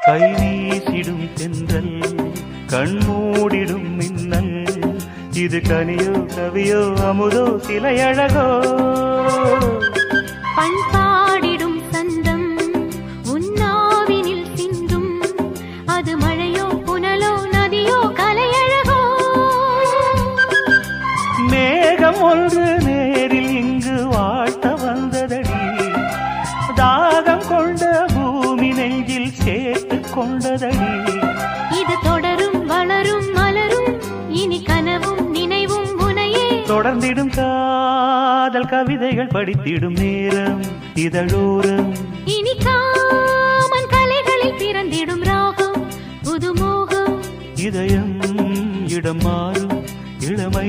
கை வீசிடும் தென்றல் கண்மூடிடும் மின்னல் இது கனியோ கவியோ அமுதோ சிலையழகோ பண்பாடிடும் சந்தம் உன்னாவினில் சிந்தும் அது மழையோ புனலோ நதியோ கலையழகோ மேகம் ஒன்று நேரில் இங்கு வாழ்த்த வந்ததடி தாகம் கொண்ட பூமி நெஞ்சில் சேர்த்து கொண்டதடி இது தொடரும் வளரும் மலரும் இனி கனவும் நினைவும் உனையே தொடர்ந்திடும் காதல் கவிதைகள் படித்திடும் நேரம் இதழோரம் இனி காமன் கலைகளில் பிறந்திடும் ராகம் புதுமோகம் இதயம் இடம் மாறும் இளமை